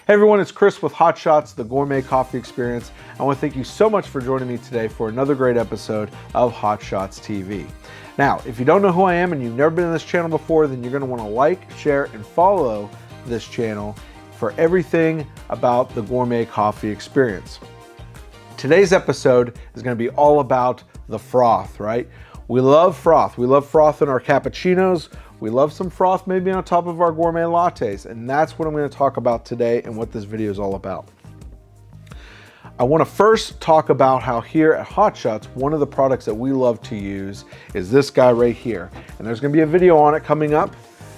Hey everyone, it's Chris with Hot Shots, the gourmet coffee experience. I want to thank you so much for joining me today for another great episode of Hot Shots TV. Now, if you don't know who I am and you've never been on this channel before, then you're going to want to like, share, and follow this channel for everything about the gourmet coffee experience. Today's episode is going to be all about the froth, right? We love froth. We love froth in our cappuccinos. We love some froth maybe on top of our gourmet lattes, and that's what I'm going to talk about today and what this video is all about. I want to first talk about how here at Hot Shots, one of the products that we love to use is this guy right here. And there's going to be a video on it coming up,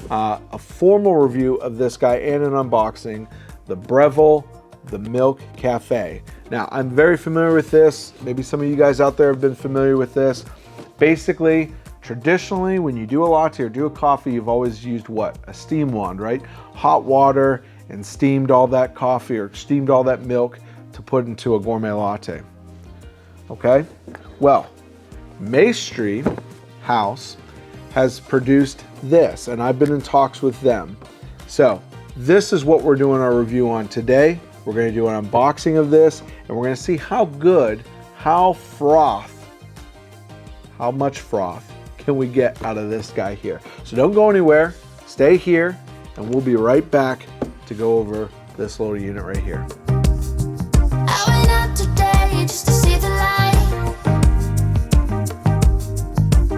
a formal review of this guy and an unboxing, the Breville, the Milk Cafe. Now, I'm very familiar with this. Maybe some of you guys out there have been familiar with this. Basically, traditionally, when you do a latte or do a coffee, you've always used what? A steam wand, right? Hot water and steamed all that coffee or steamed all that milk to put into a gourmet latte. Okay? Well, Maestri House has produced this, and I've been in talks with them. So, this is what we're doing our review on today. We're going to do an unboxing of this, and we're going to see how much froth can we get out of this guy here. So don't go anywhere, stay here, and we'll be right back to go over this little unit right here. I went out today just to see the light.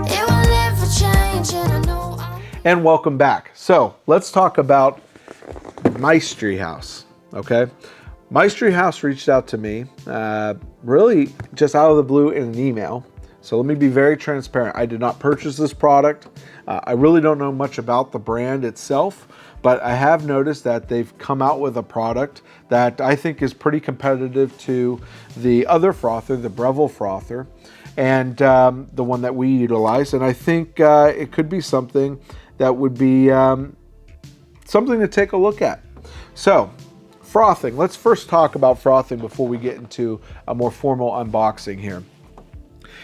It will never change, and I know And welcome back. So let's talk about Maestri House, okay? Maestri House reached out to me, really just out of the blue in an email. So let me be very transparent. I did not purchase this product. I really don't know much about the brand itself, but I have noticed that they've come out with a product that I think is pretty competitive to the other frother, the Breville frother, and the one that we utilize. And I think it could be something that would be something to take a look at. So, frothing. Let's first talk about frothing before we get into a more formal unboxing here.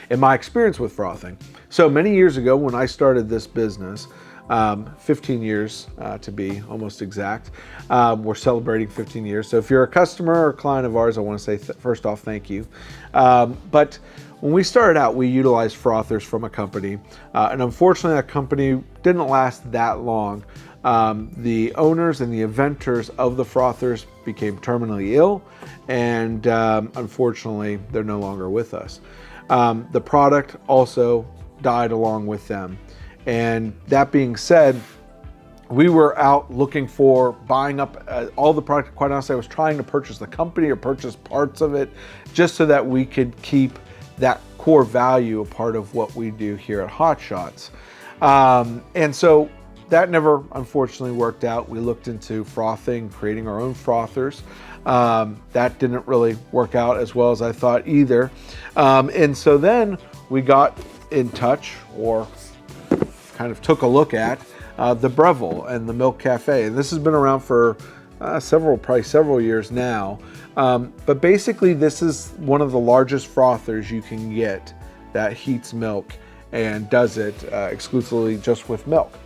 In my experience with frothing. So many years ago when I started this business, 15 years to be almost exact, we're celebrating 15 years. So if you're a customer or a client of ours, I want to say first off, thank you. But when we started out, we utilized frothers from a company, and unfortunately that company didn't last that long. The owners and the inventors of the frothers became terminally ill, and unfortunately they're no longer with us. The product also died along with them. And that being said, we were out looking for buying up all the product. Quite honestly, I was trying to purchase the company or purchase parts of it just so that we could keep that core value a part of what we do here at Hot Shots. And so that never unfortunately worked out. We looked into frothing, creating our own frothers. That didn't really work out as well as I thought either. And so then we got in touch, or kind of took a look at the Breville and the Milk Cafe. And this has been around for probably several years now. But basically this is one of the largest frothers you can get that heats milk and does it exclusively just with milk.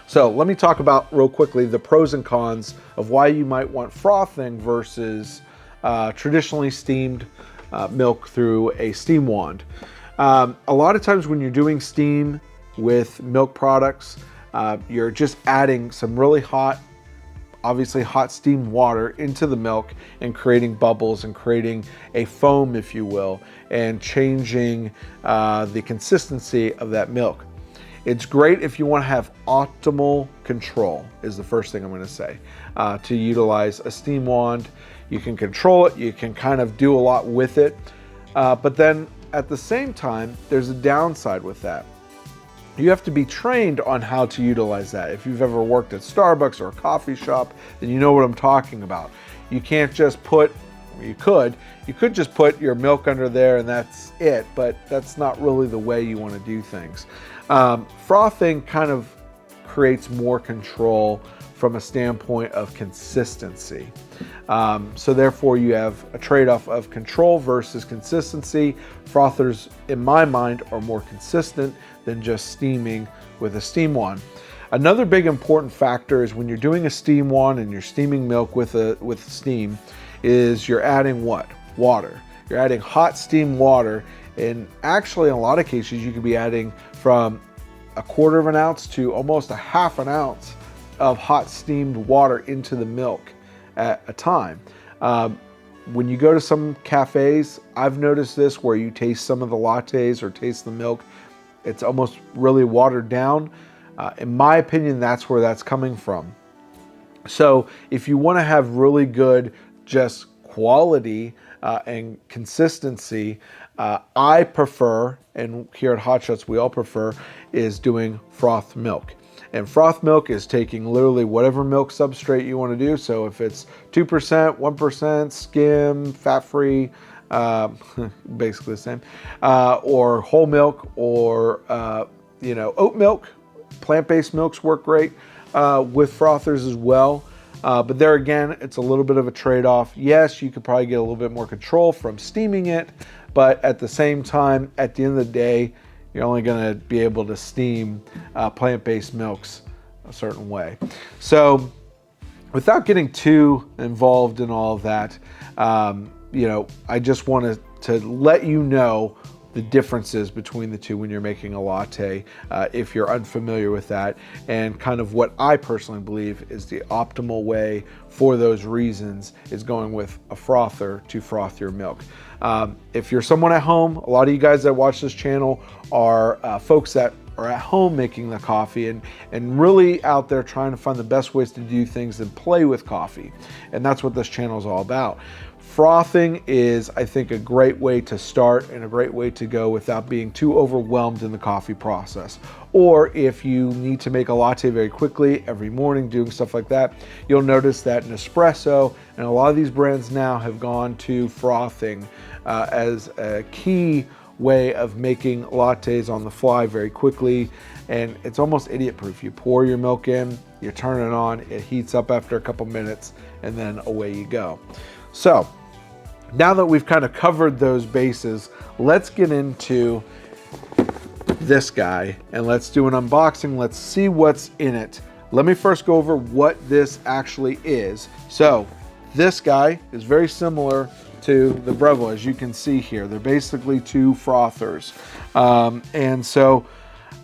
So let me talk about real quickly the pros and cons of why you might want frothing versus traditionally steamed milk through a steam wand. A lot of times when you're doing steam with milk products, you're just adding some really hot, obviously hot steam water into the milk and creating bubbles and creating a foam, if you will, and changing the consistency of that milk. It's great if you want to have optimal control, is the first thing I'm going to say. To utilize a steam wand, you can control it, you can kind of do a lot with it, but then at the same time, there's a downside with that. You have to be trained on how to utilize that. If you've ever worked at Starbucks or a coffee shop, then you know what I'm talking about. You can't just put, you could just put your milk under there and that's it, but that's not really the way you want to do things. Frothing kind of creates more control from a standpoint of consistency. So therefore you have a trade-off of control versus consistency. Frothers, in my mind, are more consistent than just steaming with a steam wand. Another big important factor is when you're doing a steam wand and you're steaming milk with steam, is you're adding what? Water. You're adding hot steam water, and actually in a lot of cases you could be adding from 1/4 of an ounce to almost 1/2 an ounce of hot steamed water into the milk at a time. When you go to some cafes, I've noticed this where you taste some of the lattes or taste the milk, it's almost really watered down. In my opinion, that's where that's coming from. So if you want to have really good just quality and consistency, I prefer, and here at Hot Shots we all prefer, is doing froth milk. And froth milk is taking literally whatever milk substrate you want to do. So if it's 2%, 1%, skim, fat-free, basically the same, or whole milk, or oat milk, plant-based milks work great with frothers as well. But there again, it's a little bit of a trade-off. Yes, you could probably get a little bit more control from steaming it, but at the same time, at the end of the day, you're only going to be able to steam plant-based milks a certain way. So without getting too involved in all of that, I just wanted to let you know the differences between the two when you're making a latte, if you're unfamiliar with that, and kind of what I personally believe is the optimal way for those reasons is going with a frother to froth your milk. If you're someone at home, a lot of you guys that watch this channel are folks that are at home making the coffee and really out there trying to find the best ways to do things and play with coffee. And that's what this channel is all about. Frothing is, I think, a great way to start and a great way to go without being too overwhelmed in the coffee process. Or if you need to make a latte very quickly every morning, doing stuff like that, you'll notice that Nespresso and a lot of these brands now have gone to frothing as a key way of making lattes on the fly very quickly. And it's almost idiot proof. You pour your milk in, you turn it on, it heats up after a couple minutes, and then away you go. So now that we've kind of covered those bases, let's get into this guy and let's do an unboxing. Let's see what's in it. Let me first go over what this actually is. So this guy is very similar to the Breville, as you can see here. They're basically two frothers. And so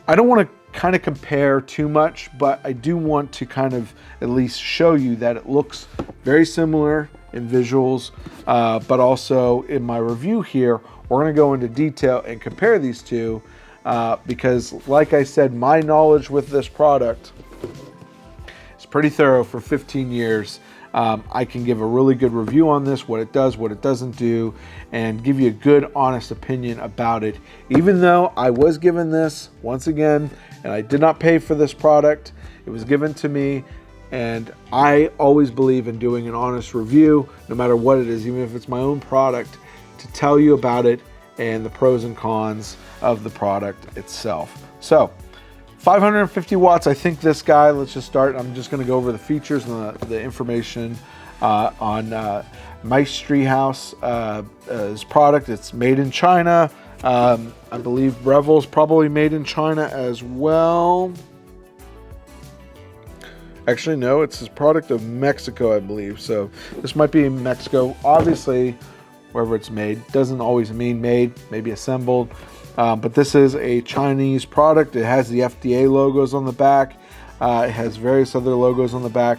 I don't want to kind of compare too much, but I do want to kind of at least show you that it looks very similar in visuals, but also in my review here, we're going to go into detail and compare these two because, like I said, my knowledge with this product is pretty thorough. For 15 years. I can give a really good review on this, what it does, what it doesn't do, and give you a good, honest opinion about it. Even though I was given this, once again, and I did not pay for this product, it was given to me, and I always believe in doing an honest review, no matter what it is, even if it's my own product, to tell you about it and the pros and cons of the product itself. So, 550 watts, I think this guy, let's just start. I'm just gonna go over the features and the information on Maestri House, his product. It's made in China. I believe Breville's probably made in China as well. Actually, no, it's his product of Mexico, I believe. So this might be in Mexico. Obviously, wherever it's made, doesn't always mean made, maybe assembled. But this is a Chinese product. It has the FDA logos on the back. It has various other logos on the back.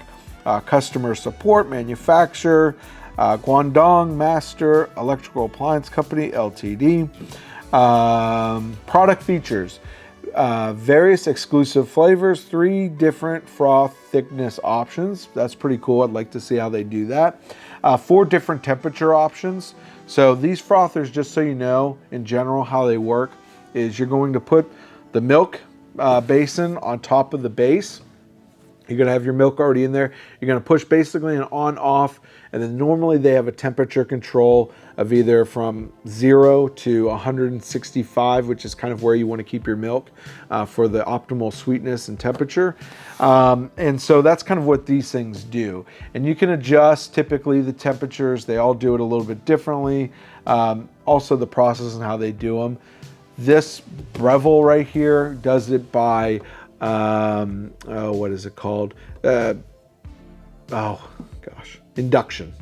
Customer support, manufacturer, Guangdong Master Electrical Appliance Company, Ltd. Product features. Various exclusive flavors, 3 different froth thickness options. That's pretty cool. I'd like to see how they do that. 4 different temperature options. So these frothers, just so you know, in general, how they work is you're going to put the milk basin on top of the base. You're going to have your milk already in there. You're going to push basically an on-off, and then normally they have a temperature control of either from 0 to 165, which is kind of where you want to keep your milk for the optimal sweetness and temperature. And so that's kind of what these things do. And you can adjust typically the temperatures. They all do it a little bit differently. Also the process and how they do them. This Breville right here does it by what is it called? Oh gosh, induction.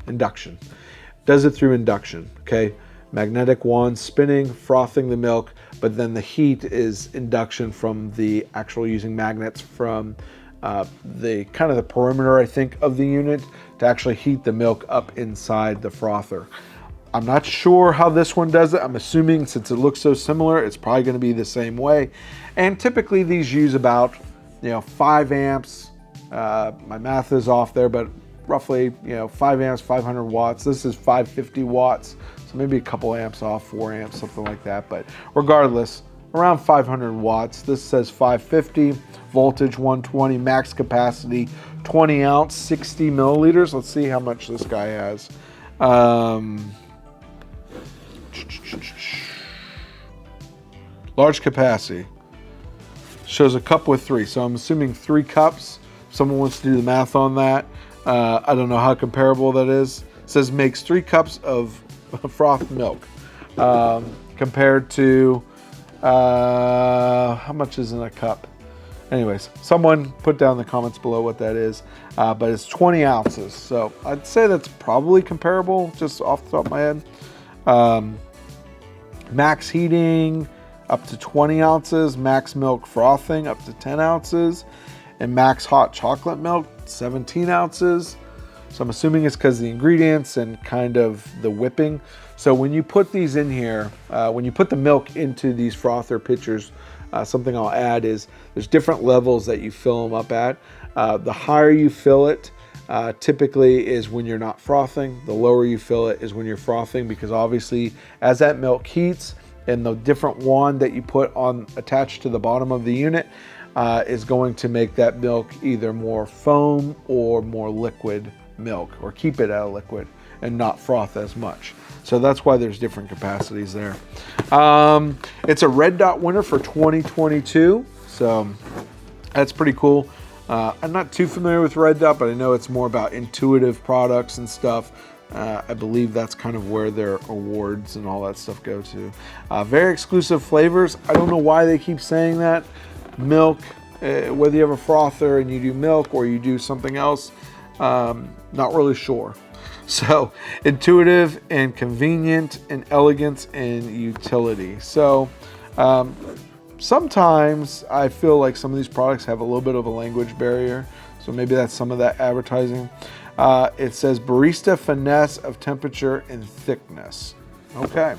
Does it through induction, okay? Magnetic wand spinning, frothing the milk, but then the heat is induction from the actual using magnets from the kind of the perimeter, I think, of the unit to actually heat the milk up inside the frother. I'm not sure how this one does it. I'm assuming since it looks so similar, it's probably going to be the same way. And typically these use about 5 amps. My math is off there, but roughly 5 amps, 500 watts. This is 550 watts, so maybe a couple amps off, 4 amps, something like that. But regardless, around 500 watts. This says 550, voltage 120, max capacity 20 ounce, 60 milliliters. Let's see how much this guy has. Large capacity. Shows a cup with 3, so I'm assuming 3 cups. If someone wants to do the math on that. I don't know how comparable that is. It says makes 3 cups of frothed milk. Compared to, how much is in a cup? Anyways, someone put down in the comments below what that is. But it's 20 ounces. So I'd say that's probably comparable, just off the top of my head. Max heating up to 20 ounces. Max milk frothing up to 10 ounces. And max hot chocolate milk, 17 ounces. So I'm assuming it's because of the ingredients and kind of the whipping. So when you put these in here, when you put the milk into these frother pitchers, something I'll add is there's different levels that you fill them up at. The higher you fill it, typically is when you're not frothing. The lower you fill it is when you're frothing, because obviously as that milk heats and the different wand that you put on attached to the bottom of the unit, is going to make that milk either more foam or more liquid milk, or keep it at a liquid and not froth as much. So that's why there's different capacities there. It's a red dot winner for 2022, so that's pretty cool. I'm not too familiar with red dot, but I know it's more about intuitive products and stuff. I believe that's kind of where their awards and all that stuff go to. Very exclusive flavors. I don't know why they keep saying that. Milk, whether you have a frother and you do milk or you do something else, not really sure. So intuitive and convenient and elegance and utility. So sometimes I feel like some of these products have a little bit of a language barrier. So maybe that's some of that advertising. It says barista finesse of temperature and thickness. Okay.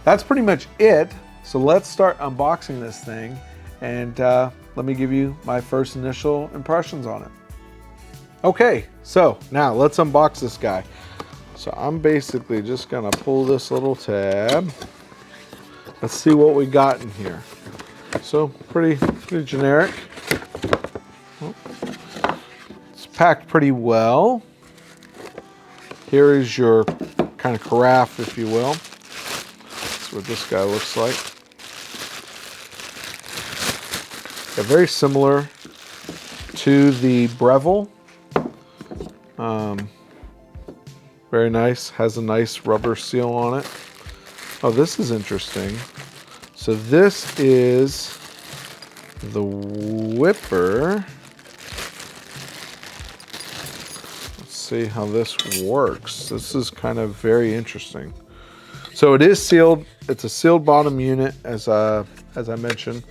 That's pretty much it. So let's start unboxing this thing, and let me give you my first initial impressions on it. Okay, so now let's unbox this guy. So I'm basically just gonna pull this little tab. Let's see what we got in here. So pretty generic. It's packed pretty well. Here is your kind of carafe, if you will. That's what this guy looks like. Yeah, very similar to the Breville. Very nice. Has a nice rubber seal on it. Oh, this is interesting. So this is the whipper. Let's see how this works. This is kind of very interesting. So it is sealed. It's a sealed bottom unit, as I mentioned.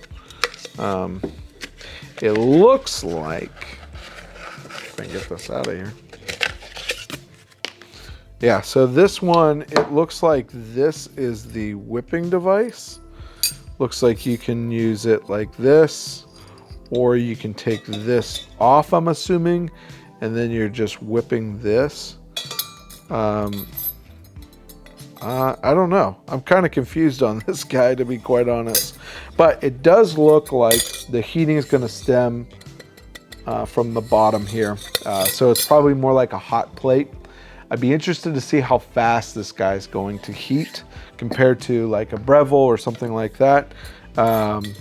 It looks like, if I can get this out of here. Yeah, so this one, it looks like this is the whipping device. Looks like you can use it like this, or you can take this off, I'm assuming, and then you're just whipping this. I don't know. I'm kind of confused on this guy, to be quite honest. But it does look like the heating is going to stem from the bottom here. So it's probably more like a hot plate. I'd be interested to see how fast this guy's going to heat compared to like a Breville or something like that.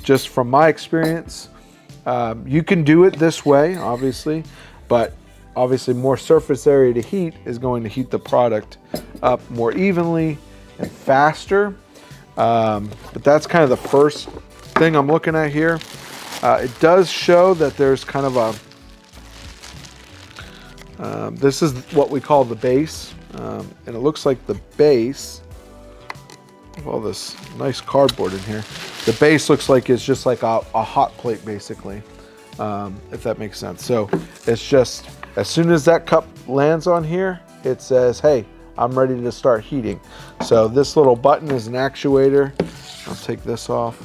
Just from my experience, you can do it this way, obviously, but obviously more surface area to heat is going to heat the product up more evenly and faster. But that's kind of the first thing I'm looking at here. It does show that there's kind of a, this is what we call the base. And it looks like the base, of all this nice cardboard in here, the base looks like it's just like a hot plate basically, if that makes sense. So it's just, as soon as that cup lands on here, it says, hey, I'm ready to start heating. So this little button is an actuator. I'll take this off.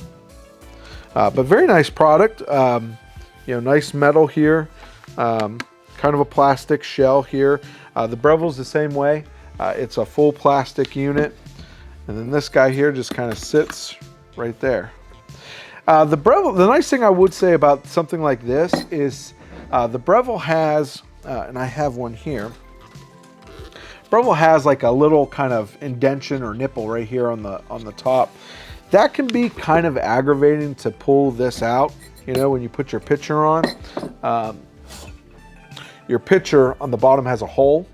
But very nice product. You know, nice metal here. Kind of a plastic shell here. The Breville's the same way. It's a full plastic unit. And then this guy here just kind of sits right there. The Breville, the nice thing I would say about something like this is the Breville has, and I have one here, Breville has like a little kind of indention or nipple right here on the top. That can be kind of aggravating to pull this out, you know, when you put your pitcher on. Your pitcher on the bottom has a hole,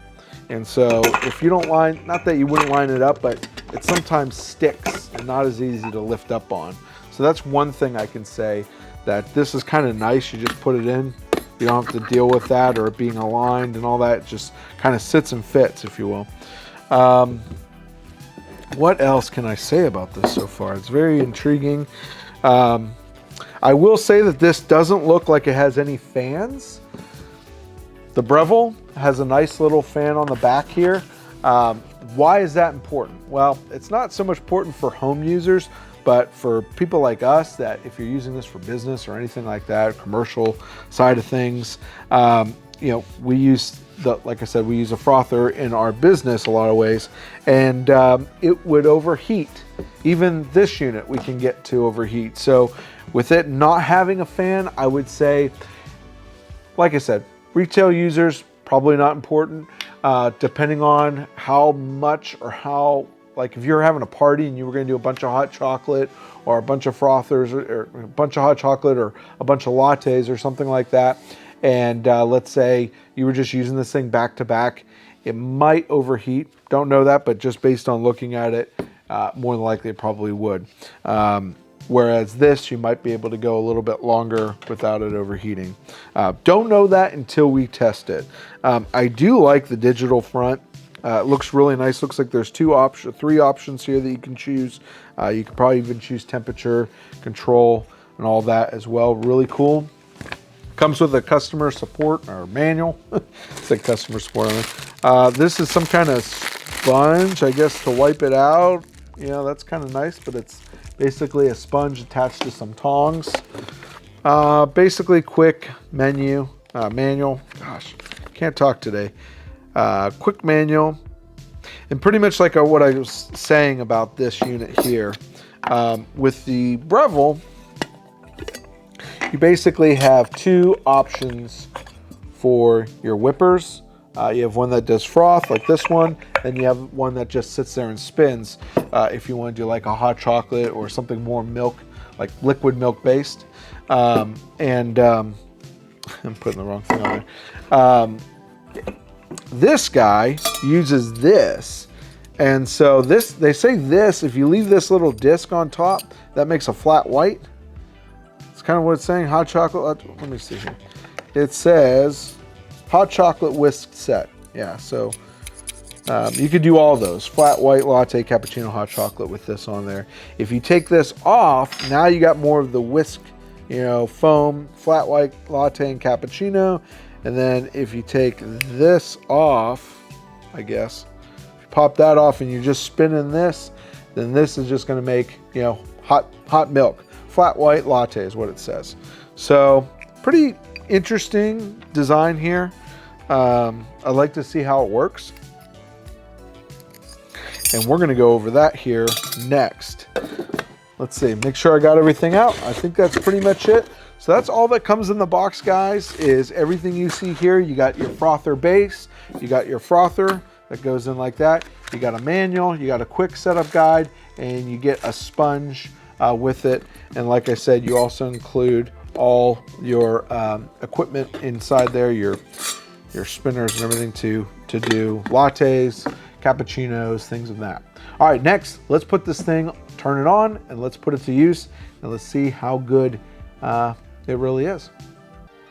and so if you don't line, not that you wouldn't line it up, but it sometimes sticks and not as easy to lift up on. So that's one thing I can say, that this is kind of nice. You just put it in. You don't have to deal with that or it being aligned and all that. It just kind of sits and fits, if you will. What else can I say about this so far? It's very intriguing. I will say that this doesn't look like it has any fans. The Breville has a nice little fan on the back here. Why is that important? Well, it's not so much important for home users, but for people like us, that if you're using this for business or anything like that, commercial side of things, you know, we use like I said, we use a frother in our business a lot of ways, and it would overheat. Even this unit we can get to overheat. So with it not having a fan, I would say, like I said, retail users, probably not important. Depending on how much or how, like if you're having a party and you were going to do a bunch of hot chocolate or a bunch of frothers or a bunch of hot chocolate or a bunch of lattes or something like that, and let's say you were just using this thing back to back, it might overheat. Don't know that, but just based on looking at it, more than likely it probably would. Whereas this, you might be able to go a little bit longer without it overheating. Don't know that until we test it. I do like the digital front. It looks really nice. Looks like there's three options here that you can choose. You could probably even choose temperature control and all that as well. Really cool. Comes with a customer support or manual. It's like customer support on it. This is some kind of sponge, I guess, to wipe it out. You know, that's kind of nice, but it's basically a sponge attached to some tongs. Basically quick manual. Gosh, can't talk today. Quick manual. And pretty much like what I was saying about this unit here. With the Breville, you basically have two options for your whippers. You have one that does froth, like this one, and you have one that just sits there and spins if you want to do like a hot chocolate or something more milk, like liquid milk based. I'm putting the wrong thing on there. This guy uses this, and so this, they say this, if you leave this little disc on top, that makes a flat white. It's kind of what it's saying, hot chocolate. Let me see here. It says hot chocolate whisk set. Yeah, so you could do all those. Flat white, latte, cappuccino, hot chocolate with this on there. If you take this off, now you got more of the whisk, you know, foam, flat white, latte, and cappuccino. And then if you take this off, I guess, if you pop that off and you're just spinning this, then this is just going to make, you know, hot milk. Flat white latte is what it says. So pretty interesting design here. I'd like to see how it works. And we're going to go over that here next. Let's see, make sure I got everything out. I think that's pretty much it. So that's all that comes in the box, guys, is everything you see here. You got your frother base, you got your frother that goes in like that. You got a manual, you got a quick setup guide, and you get a sponge with it. And like I said, you also include all your equipment inside there, your spinners and everything to do lattes, cappuccinos, things of that. All right, next, let's put this thing, turn it on, and let's put it to use, and let's see how good It really is.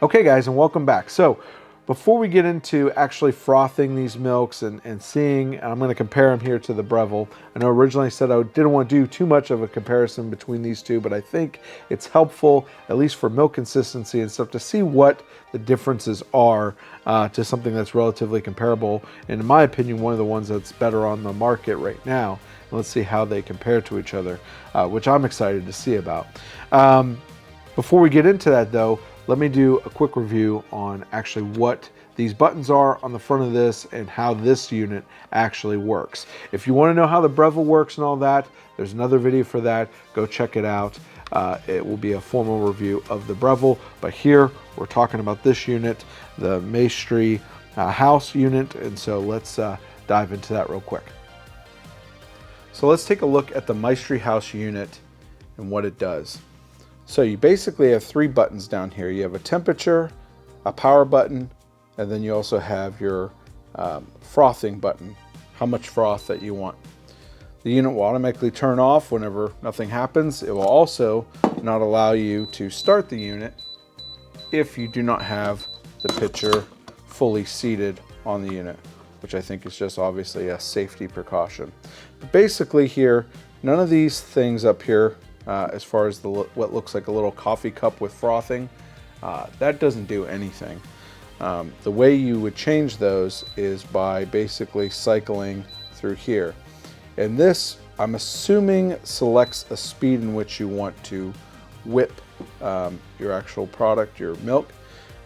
Okay guys, and welcome back. So before we get into actually frothing these milks and seeing, and I'm going to compare them here to the Breville. I know originally I said I didn't want to do too much of a comparison between these two, but I think it's helpful, at least for milk consistency and stuff, to see what the differences are to something that's relatively comparable. And in my opinion, one of the ones that's better on the market right now. And let's see how they compare to each other, which I'm excited to see about. Before we get into that though, let me do a quick review on actually what these buttons are on the front of this and how this unit actually works. If you want to know how the Breville works and all that, there's another video for that. Go check it out. It will be a formal review of the Breville, but here we're talking about this unit, the Maestri House unit, and so let's dive into that real quick. So let's take a look at the Maestri House unit and what it does. So you basically have three buttons down here. You have a temperature, a power button, and then you also have your frothing button, how much froth that you want. The unit will automatically turn off whenever nothing happens. It will also not allow you to start the unit if you do not have the pitcher fully seated on the unit, which I think is just obviously a safety precaution. But basically here, none of these things up here, as far as what looks like a little coffee cup with frothing, that doesn't do anything. The way you would change those is by basically cycling through here. And this, I'm assuming, selects a speed in which you want to whip your actual product, your milk.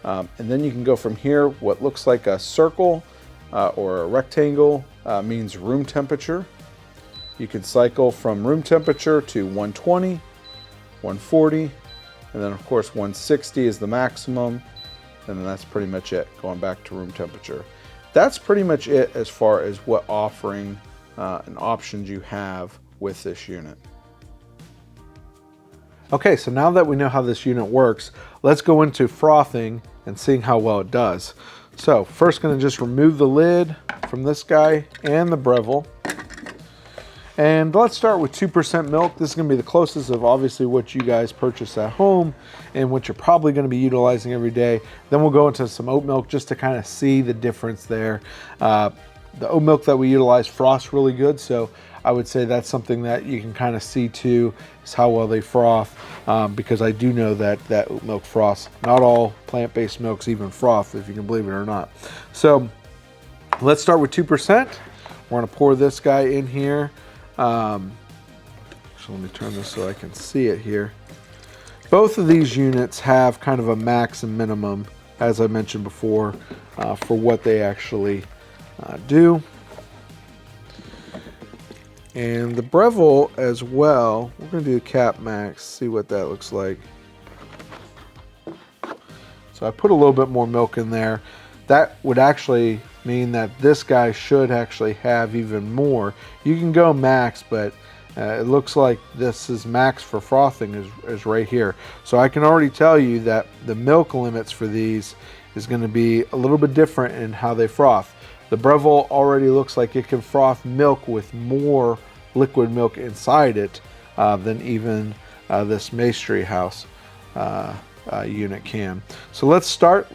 And then you can go from here. What looks like a circle or a rectangle means room temperature. You can cycle from room temperature to 120, 140, and then of course 160 is the maximum, and then that's pretty much it, going back to room temperature. That's pretty much it as far as what offering and options you have with this unit. Okay, so now that we know how this unit works, let's go into frothing and seeing how well it does. So first going to just remove the lid from this guy and the Breville. And let's start with 2% milk. This is going to be the closest of obviously what you guys purchase at home and what you're probably going to be utilizing every day. Then we'll go into some oat milk just to kind of see the difference there. The oat milk that we utilize froths really good, so I would say that's something that you can kind of see too, is how well they froth, because I do know that oat milk froths. Not all plant-based milks even froth, if you can believe it or not. So let's start with 2%. We're going to pour this guy in here. So let me turn this so I can see it here. Both of these units have kind of a max and minimum, as I mentioned before, for what they actually do. And the Breville as well, we're going to do cap max, see what that looks like. So I put a little bit more milk in there. That would actually mean that this guy should actually have even more. You can go max, but it looks like this is max for frothing is right here. So I can already tell you that the milk limits for these is going to be a little bit different in how they froth. The Breville already looks like it can froth milk with more liquid milk inside it than even this Maestri House unit can. So let's start.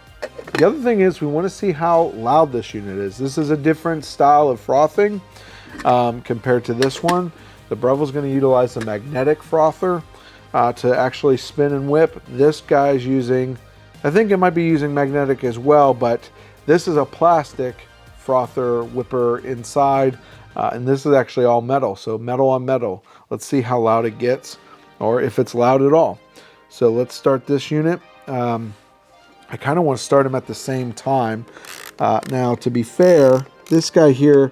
The other thing is we want to see how loud this unit is. This is a different style of frothing compared to this one. The Breville is going to utilize a magnetic frother to actually spin and whip. This guy's using, I think it might be using magnetic as well, but this is a plastic frother whipper inside, and this is actually all metal, so metal on metal. Let's see how loud it gets, or if it's loud at all. So let's start this unit. I kind of want to start them at the same time. Now, to be fair, this guy here,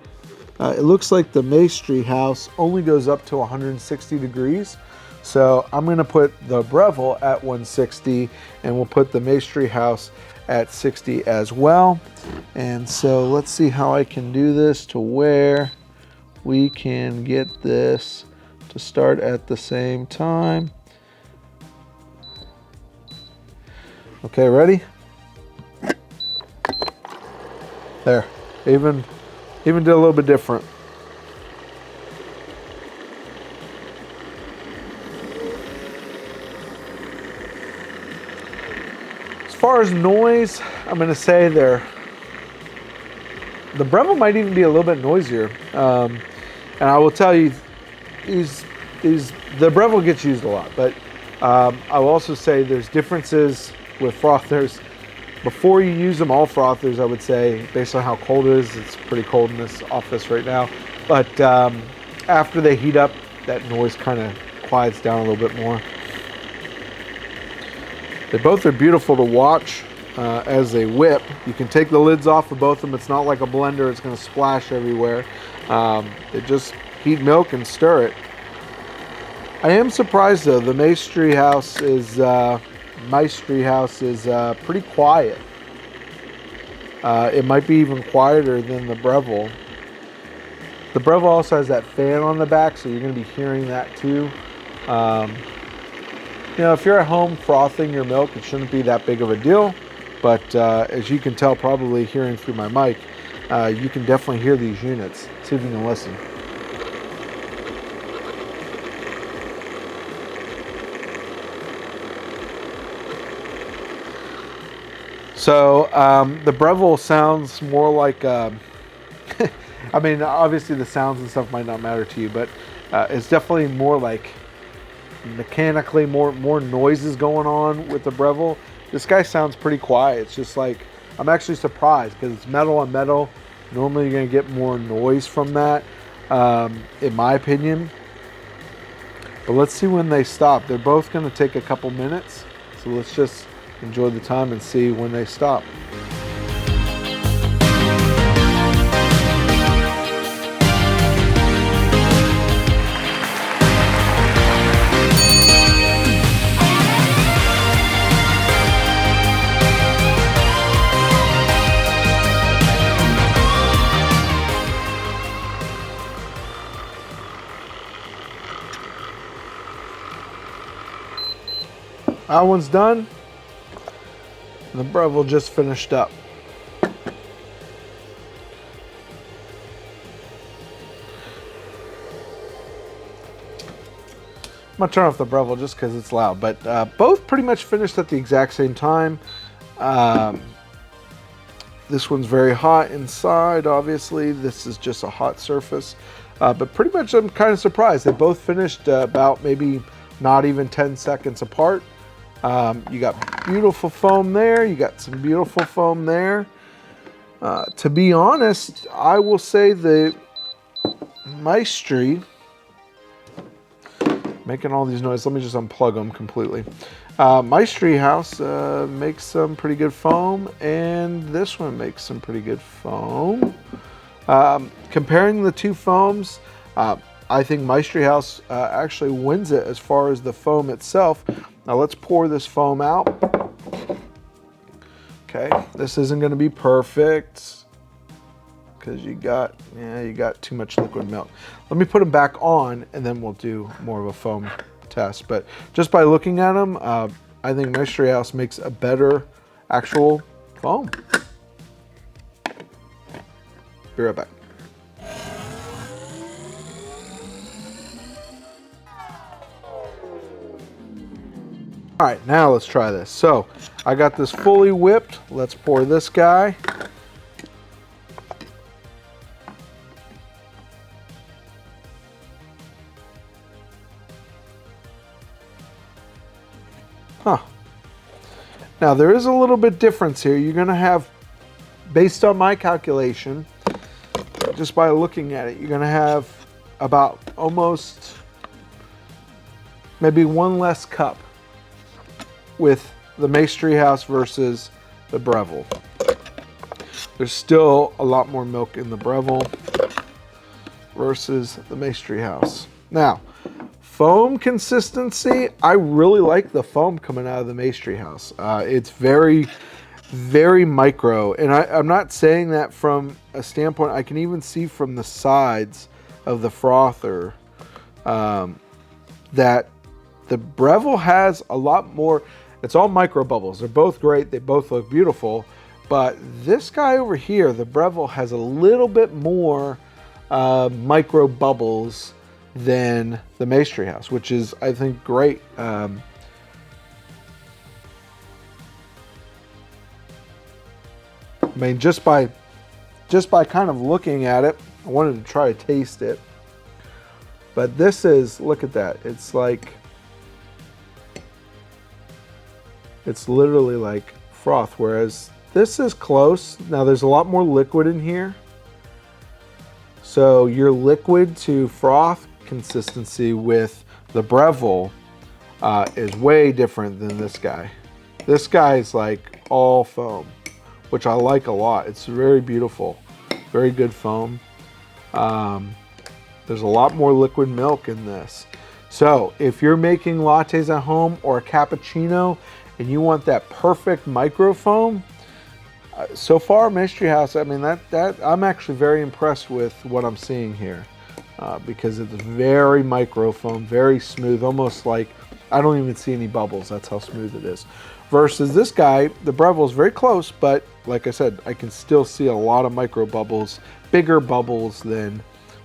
it looks like the Maestri House only goes up to 160 degrees. So I'm going to put the Breville at 160, and we'll put the Maestri House at 60 as well. And so let's see how I can do this to where we can get this to start at the same time. Okay, ready? There, even did a little bit different. far as noise, I'm going to say the Breville might even be a little bit noisier. And I will tell you, the Breville gets used a lot, but I will also say there's differences with frothers. Before you use them, all frothers, I would say, based on how cold it is, it's pretty cold in this office right now, but after they heat up, that noise kind of quiets down a little bit more. They both are beautiful to watch as they whip. You can take the lids off of both of them. It's not like a blender, it's going to splash everywhere. They just heat milk and stir it. I am surprised though, the Maestri House is pretty quiet. It might be even quieter than the Breville. The Breville also has that fan on the back, so you're going to be hearing that too. You know, if you're at home frothing your milk, it shouldn't be that big of a deal. But as you can tell, probably hearing through my mic, you can definitely hear these units. See if you can listen. So the Breville sounds more like, I mean, obviously the sounds and stuff might not matter to you, but it's definitely more like mechanically more noises going on with the Breville. This guy sounds pretty quiet. It's just like, I'm actually surprised because it's metal on metal. Normally you're going to get more noise from that, in my opinion. But let's see when they stop. They're both going to take a couple minutes, so let's just enjoy the time and see when they stop. That one's done. The Breville just finished up. I'm gonna turn off the Breville just because it's loud, but both pretty much finished at the exact same time. This one's very hot inside, obviously. This is just a hot surface, but pretty much I'm kind of surprised. They both finished about maybe not even 10 seconds apart. You got beautiful foam there. You got some beautiful foam there. To be honest, I will say the Maestri, making all these noises. Let me just unplug them completely. Maestri House makes some pretty good foam, and this one makes some pretty good foam. Comparing the two foams, I think Maestri House actually wins it as far as the foam itself. Now let's pour this foam out. Okay, this isn't going to be perfect because you got too much liquid milk. Let me put them back on and then we'll do more of a foam test. But just by looking at them, I think Maestri House makes a better actual foam. Be right back. All right, now let's try this. So I got this fully whipped. Let's pour this guy. Huh. Now there is a little bit difference here. You're gonna have, based on my calculation, just by looking at it, you're gonna have about almost maybe one less cup with the Maestri House versus the Breville. There's still a lot more milk in the Breville versus the Maestri House. Now, foam consistency, I really like the foam coming out of the Maestri House. It's very, very micro, and I'm not saying that from a standpoint, I can even see from the sides of the frother that the Breville has a lot more. It's all micro bubbles. They're both great. They both look beautiful. But this guy over here, the Breville, has a little bit more micro bubbles than the Maestri House, which is, I think, great. I mean, just by kind of looking at it, I wanted to try to taste it. But this is, look at that. It's like, it's literally like froth, whereas this is close. Now there's a lot more liquid in here. So your liquid to froth consistency with the Breville is way different than this guy. This guy is like all foam, which I like a lot. It's very beautiful, very good foam. There's a lot more liquid milk in this. So if you're making lattes at home or a cappuccino and you want that perfect micro foam, so far Maestri House, I mean, that I'm actually very impressed with what I'm seeing here, because it's very micro foam, very smooth, almost like I don't even see any bubbles. That's how smooth it is. Versus this guy, the Breville is very close, but like I said, I can still see a lot of micro bubbles, bigger bubbles than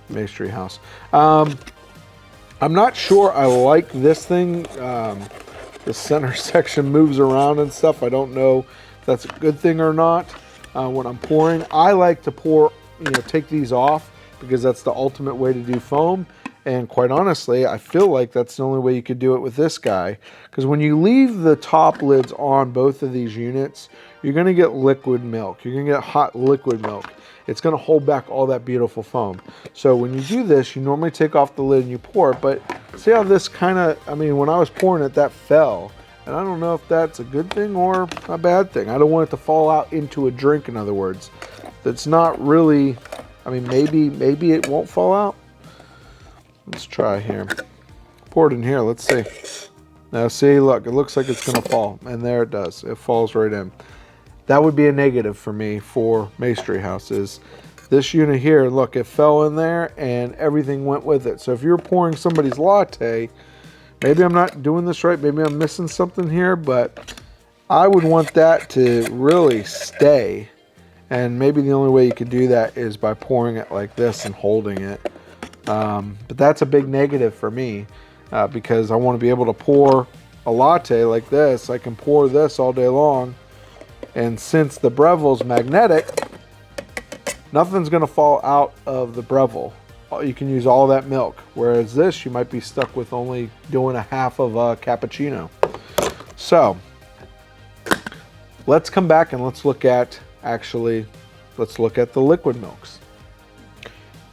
Maestri House. I'm not sure I like this thing. The center section moves around and stuff. I don't know if that's a good thing or not. When I'm pouring, I like to pour, take these off because that's the ultimate way to do foam. And quite honestly, I feel like that's the only way you could do it with this guy. Because when you leave the top lids on both of these units, you're going to get liquid milk. You're going to get hot liquid milk. It's going to hold back all that beautiful foam. So when you do this, you normally take off the lid and you pour it. But see how this kind of, I mean, when I was pouring it, that fell. And I don't know if that's a good thing or a bad thing. I don't want it to fall out into a drink, in other words. That's not really, I mean, maybe it won't fall out. Let's try here. Pour it in here, let's see. Now see, look, it looks like it's gonna fall, and there it does. It falls right in. That would be a negative for me for Maestri House, is this unit here, look, it fell in there and everything went with it. So if you're pouring somebody's latte, maybe I'm not doing this right, maybe I'm missing something here, but I would want that to really stay. And maybe the only way you could do that is by pouring it like this and holding it. But that's a big negative for me, because I want to be able to pour a latte like this. I can pour this all day long, and since the Breville's magnetic, nothing's going to fall out of the Breville. You can use all that milk, whereas this you might be stuck with only doing a half of a cappuccino. So let's come back and let's look at the liquid milks.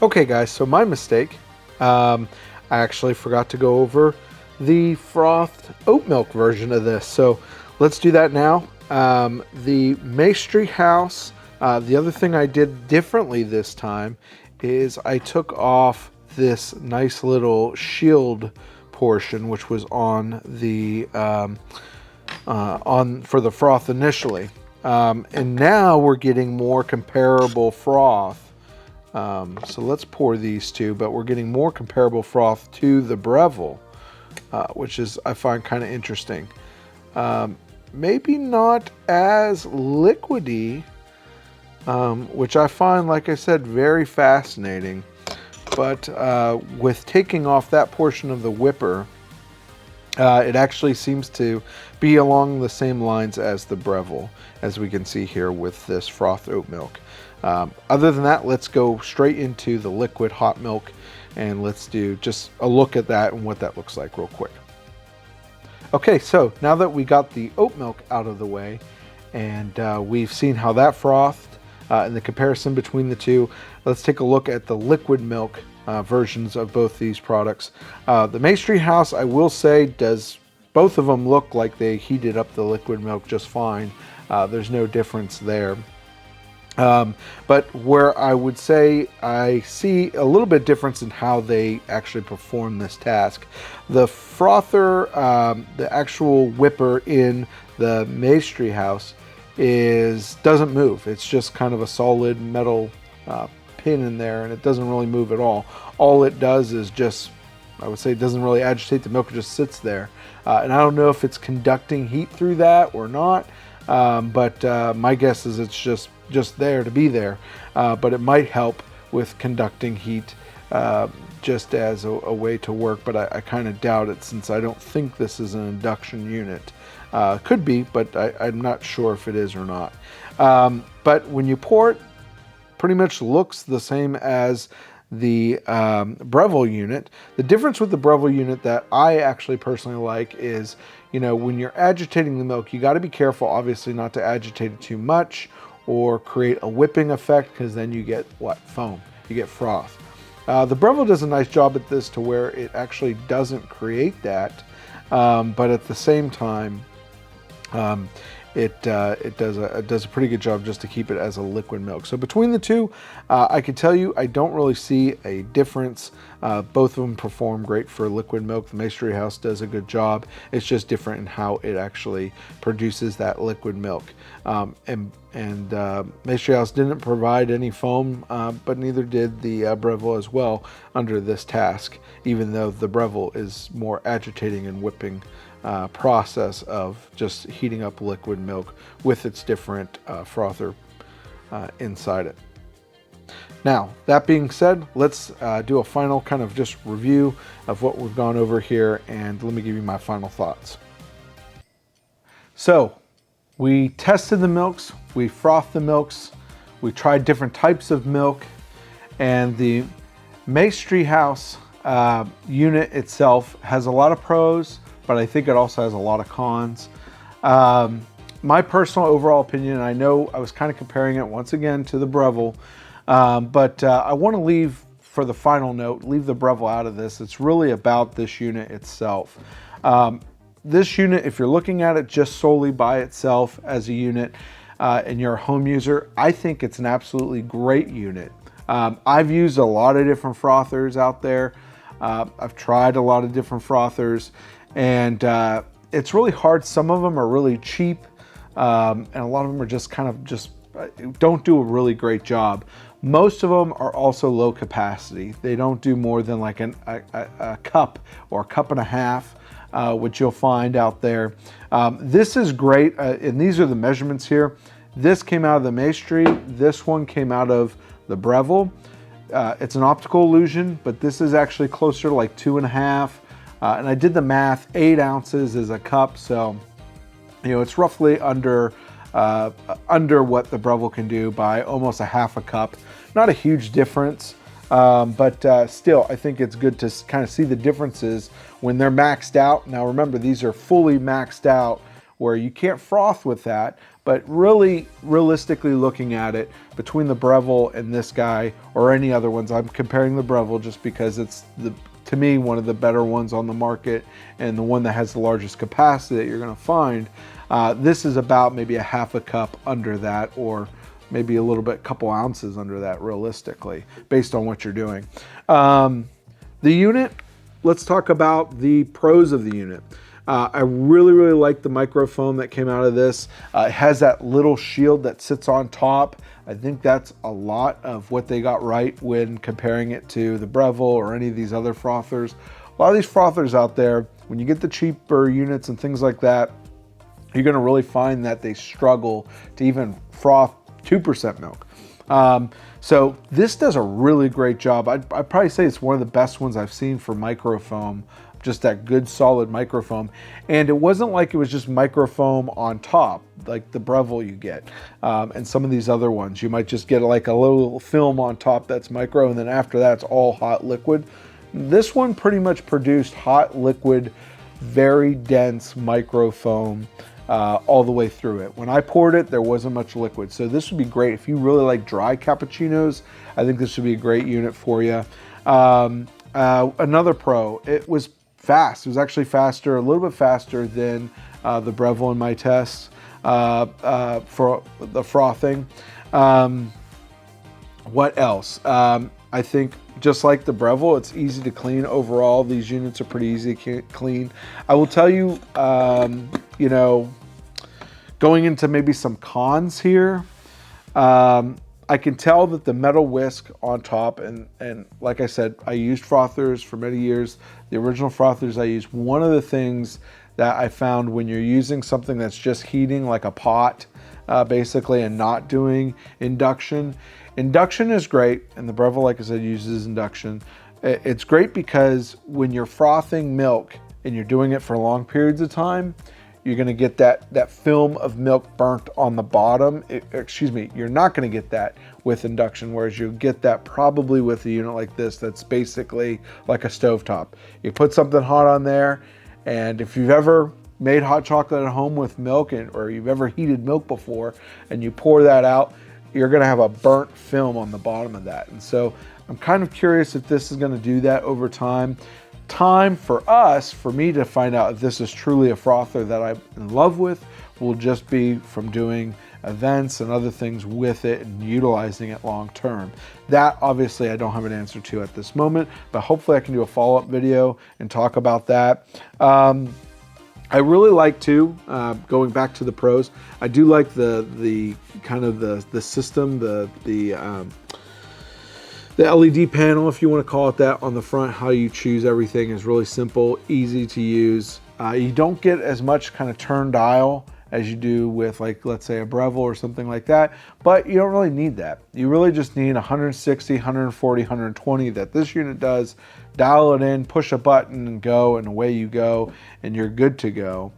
Okay guys, so my mistake, I actually forgot to go over the frothed oat milk version of this. So let's do that now. The Maestri House, the other thing I did differently this time is I took off this nice little shield portion, which was on the, for the froth initially. And now we're getting more comparable froth. So let's pour these two, but we're getting more comparable froth to the Breville, which is, I find kind of interesting. Maybe not as liquidy, which I find, like I said, very fascinating. But with taking off that portion of the whipper, it actually seems to be along the same lines as the Breville, as we can see here with this frothed oat milk. Other than that, let's go straight into the liquid hot milk, and let's do just a look at that and what that looks like real quick. Okay, so now that we got the oat milk out of the way, and we've seen how that frothed and the comparison between the two, let's take a look at the liquid milk versions of both these products. The Maestri House, I will say, does both of them look like they heated up the liquid milk just fine. There's no difference there. But where I would say I see a little bit difference in how they actually perform this task. The frother, the actual whipper in the Maestri House doesn't move. It's just kind of a solid metal pin in there, and it doesn't really move at all. All it does is just, I would say, it doesn't really agitate the milk, it just sits there. And I don't know if it's conducting heat through that or not, but my guess is it's just there to be there, but it might help with conducting heat just as a way to work, but I kind of doubt it, since I don't think this is an induction unit. Could be, but I'm not sure if it is or not. But when you pour it, pretty much looks the same as the Breville unit. The difference with the Breville unit that I actually personally like is, when you're agitating the milk, you got to be careful, obviously, not to agitate it too much or create a whipping effect, because then you get foam, you get froth. The Breville does a nice job at this to where it actually doesn't create that, but at the same time, it does a pretty good job just to keep it as a liquid milk. So between the two, I can tell you I don't really see a difference. Both of them perform great for liquid milk. The Maestri House does a good job. It's just different in how it actually produces that liquid milk. And Maestri House didn't provide any foam, but neither did the Breville as well under this task, even though the Breville is more agitating and whipping process of just heating up liquid milk with its different frother inside it. Now, that being said, let's do a final kind of just review of what we've gone over here, and let me give you my final thoughts. So, we tested the milks, we frothed the milks, we tried different types of milk, and the Maestri House unit itself has a lot of pros, but I think it also has a lot of cons. My personal overall opinion, I know I was kind of comparing it once again to the Breville, but I want to leave, for the final note, leave the Breville out of this. It's really about this unit itself. This unit, if you're looking at it just solely by itself as a unit and you're a home user, I think it's an absolutely great unit. I've used a lot of different frothers out there. I've tried a lot of different frothers, and it's really hard. Some of them are really cheap, and a lot of them are just don't do a really great job. Most of them are also low capacity. They don't do more than like a cup or a cup and a half, which you'll find out there. This is great, and these are the measurements here. This came out of the Maestri. This one came out of the Breville. It's an optical illusion, but this is actually closer to like 2.5. And I did the math, 8 ounces is a cup. So, it's roughly under what the Breville can do by almost a half a cup. Not a huge difference, but still, I think it's good to kind of see the differences when they're maxed out. Now remember, these are fully maxed out where you can't froth with that, but really realistically looking at it, between the Breville and this guy or any other ones, I'm comparing the Breville just because it's to me one of the better ones on the market and the one that has the largest capacity that you're going to find. This is about maybe a half a cup under that, or maybe a little bit, couple ounces under that realistically, based on what you're doing. The unit, let's talk about the pros of the unit. I really, really like the microfoam that came out of this. It has that little shield that sits on top. I think that's a lot of what they got right when comparing it to the Breville or any of these other frothers. A lot of these frothers out there, when you get the cheaper units and things like that, you're gonna really find that they struggle to even froth 2% milk. So this does a really great job. I'd probably say it's one of the best ones I've seen for microfoam, just that good solid microfoam. And it wasn't like it was just microfoam on top, like the Breville you get. And some of these other ones, you might just get like a little film on top that's micro, and then after that it's all hot liquid. This one pretty much produced hot liquid, very dense microfoam all the way through it. When I poured it, there wasn't much liquid. So this would be great if you really like dry cappuccinos. I think this would be a great unit for you. Another pro, it was fast. It was actually faster, a little bit faster than the Breville in my tests for the frothing. What else? I think just like the Breville, it's easy to clean. Overall, these units are pretty easy to clean. I will tell you, going into maybe some cons here, I can tell that the metal whisk on top, and like I said, I used frothers for many years. The original frothers I used, one of the things that I found when you're using something that's just heating like a pot, basically, and not doing induction. Induction is great, and the Breville, like I said, uses induction. It's great because when you're frothing milk and you're doing it for long periods of time, you're going to get that film of milk burnt on the bottom. Excuse me, you're not going to get that with induction, whereas you get that probably with a unit like this that's basically like a stovetop. You put something hot on there, and if you've ever made hot chocolate at home with milk, or you've ever heated milk before, and you pour that out, you're going to have a burnt film on the bottom of that. And so I'm kind of curious if this is going to do that over time. Time for me to find out if this is truly a frother that I'm in love with will just be from doing events and other things with it and utilizing it long term. That obviously I don't have an answer to at this moment, but hopefully I can do a follow-up video and talk about that. I really like too, going back to the pros, I do like the kind of the system, the LED panel, if you want to call it that, on the front. How you choose everything is really simple, easy to use. You don't get as much kind of turn dial as you do with, like, let's say a Breville or something like that, but you don't really need that. You really just need 160, 140, 120 that this unit does. Dial it in, push a button and go, and away you go, and you're good to go.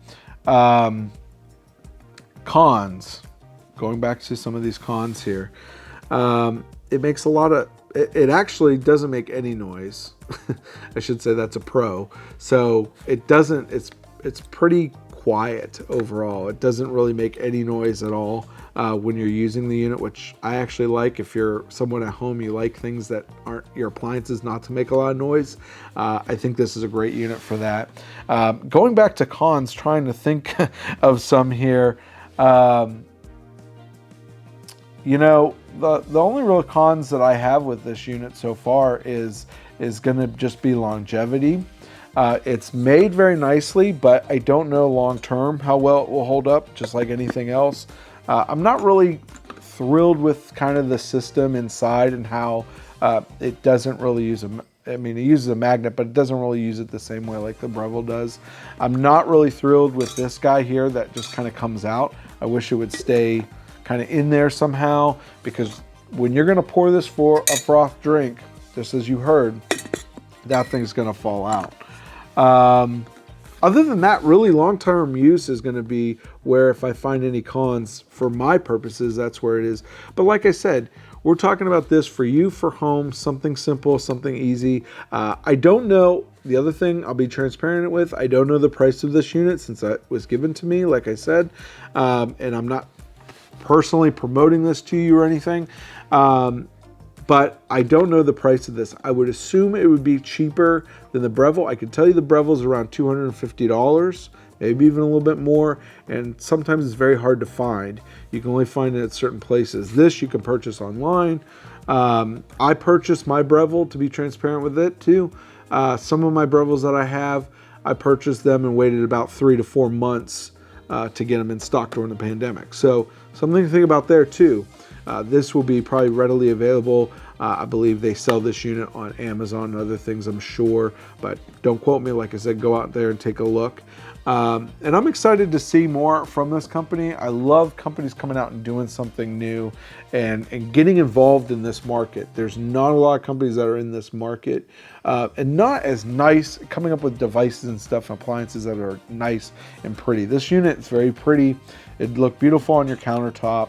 Cons, going back to some of these cons here. It makes a lot of, it actually doesn't make any noise. I should say that's a pro. So it doesn't, it's pretty quiet overall. It doesn't really make any noise at all when you're using the unit, which I actually like. If you're someone at home, you like things that aren't your appliances not to make a lot of noise, I think this is a great unit for that. Going back to cons, trying to think of some here. You know, the only real cons that I have with this unit so far is going to just be longevity. It's made very nicely, but I don't know long term how well it will hold up, just like anything else. I'm not really thrilled with kind of the system inside and how it doesn't really use it uses a magnet, but it doesn't really use it the same way like the Breville does. I'm not really thrilled with this guy here that just kind of comes out. I wish it would stay kind of in there somehow, because when you're going to pour this for a froth drink, just as you heard, that thing's going to fall out. Other than that, really long-term use is going to be where, if I find any cons for my purposes, that's where it is. But like I said, we're talking about this for you, for home, something simple, something easy. I don't know, the other thing I'll be transparent with, I don't know the price of this unit since that was given to me, like I said, and I'm not personally promoting this to you or anything, but I don't know the price of this. I would assume it would be cheaper than the Breville. I can tell you the Breville is around $250, maybe even a little bit more, and sometimes it's very hard to find. You can only find it at certain places. This you can purchase online. I purchased my Breville, to be transparent with it too. Some of my Brevilles that I have, I purchased them and waited about 3 to 4 months to get them in stock during the pandemic. So something to think about there too. This will be probably readily available. I believe they sell this unit on Amazon and other things, I'm sure, but don't quote me. Like I said, go out there and take a look. And I'm excited to see more from this company. I love companies coming out and doing something new and getting involved in this market. There's not a lot of companies that are in this market and not as nice, coming up with devices and stuff, and appliances that are nice and pretty. This unit is very pretty. It'd look beautiful on your countertop.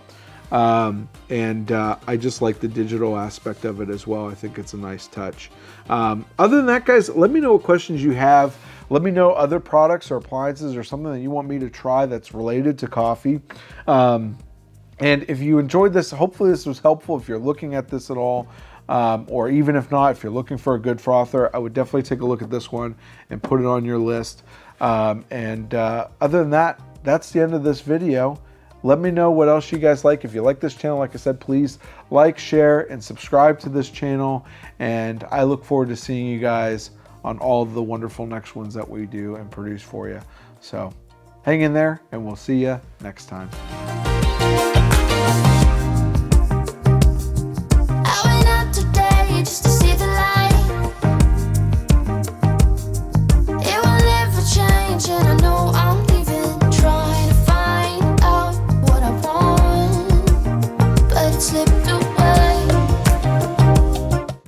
I just like the digital aspect of it as well. I think it's a nice touch. Other than that, guys, let me know what questions you have. Let me know other products or appliances or something that you want me to try that's related to coffee. And if you enjoyed this, hopefully this was helpful if you're looking at this at all. Or even if not, if you're looking for a good frother, I would definitely take a look at this one and put it on your list. Other than that, that's the end of this video. Let me know what else you guys like. If you like this channel, like I said, please like, share, and subscribe to this channel. And I look forward to seeing you guys on all the wonderful next ones that we do and produce for you. So hang in there, and we'll see you next time.